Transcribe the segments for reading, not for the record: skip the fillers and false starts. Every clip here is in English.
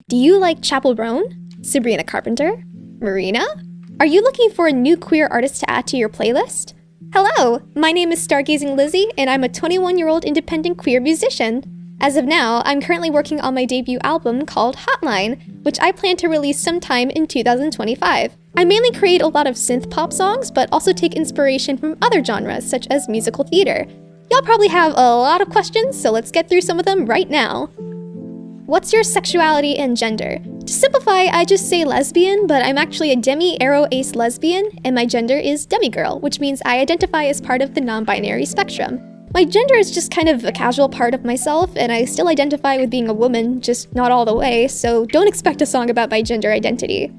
Do you like Chapel Roan? Sabrina Carpenter? Marina? Are you looking for a new queer artist to add to your playlist? Hello, my name is Stargazing Lizzie, and I'm a 21-year-old independent queer musician. As of now, I'm currently working on my debut album called Hotline, which I plan to release sometime in 2025. I mainly create a lot of synth pop songs, but also take inspiration from other genres, such as musical theater. Y'all probably have a lot of questions, so let's get through some of them right now. What's your sexuality and gender? To simplify, I just say lesbian, but I'm actually a demi-aro-ace lesbian, and my gender is demigirl, which means I identify as part of the non-binary spectrum. My gender is just kind of a casual part of myself, and I still identify with being a woman, just not all the way, so don't expect a song about my gender identity.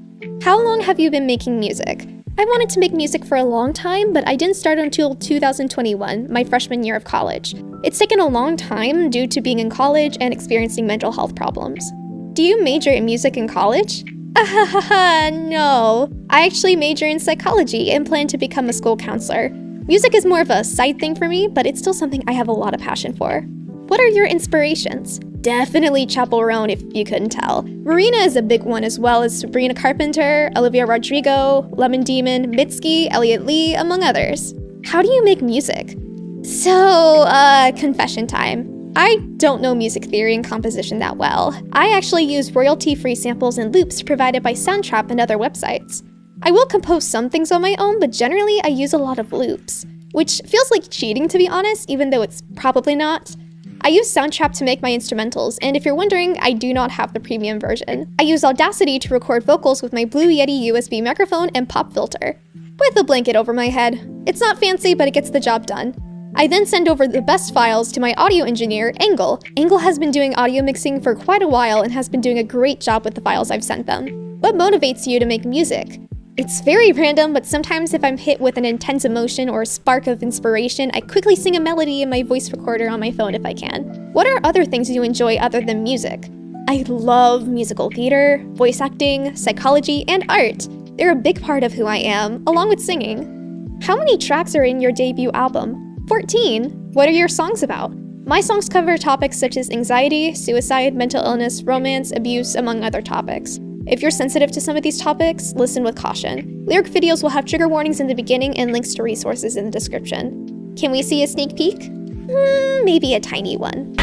How long have you been making music? I wanted to make music for a long time, but I didn't start until 2021, my freshman year of college. It's taken a long time due to being in college and experiencing mental health problems. Do you major in music in college? No. I actually major in psychology and plan to become a school counselor. Music is more of a side thing for me, but it's still something I have a lot of passion for. What are your inspirations? Definitely Chapel Roan, if you couldn't tell. Marina is a big one, as well as Sabrina Carpenter, Olivia Rodrigo, Lemon Demon, Mitski, Elliot Lee, among others. How do you make music? So, confession time. I don't know music theory and composition that well. I actually use royalty-free samples and loops provided by Soundtrap and other websites. I will compose some things on my own, but generally I use a lot of loops, which feels like cheating to be honest, even though it's probably not. I use Soundtrap to make my instrumentals, and if you're wondering, I do not have the premium version. I use Audacity to record vocals with my Blue Yeti USB microphone and pop filter, with a blanket over my head. It's not fancy, but it gets the job done. I then send over the best files to my audio engineer, Angle. Angle has been doing audio mixing for quite a while and has been doing a great job with the files I've sent them. What motivates you to make music? It's very random, but sometimes if I'm hit with an intense emotion or a spark of inspiration, I quickly sing a melody in my voice recorder on my phone if I can. What are other things you enjoy other than music? I love musical theater, voice acting, psychology, and art. They're a big part of who I am, along with singing. How many tracks are in your debut album? 14. What are your songs about? My songs cover topics such as anxiety, suicide, mental illness, romance, abuse, among other topics. If you're sensitive to some of these topics, listen with caution. Lyric videos will have trigger warnings in the beginning and links to resources in the description. Can we see a sneak peek? Maybe a tiny one.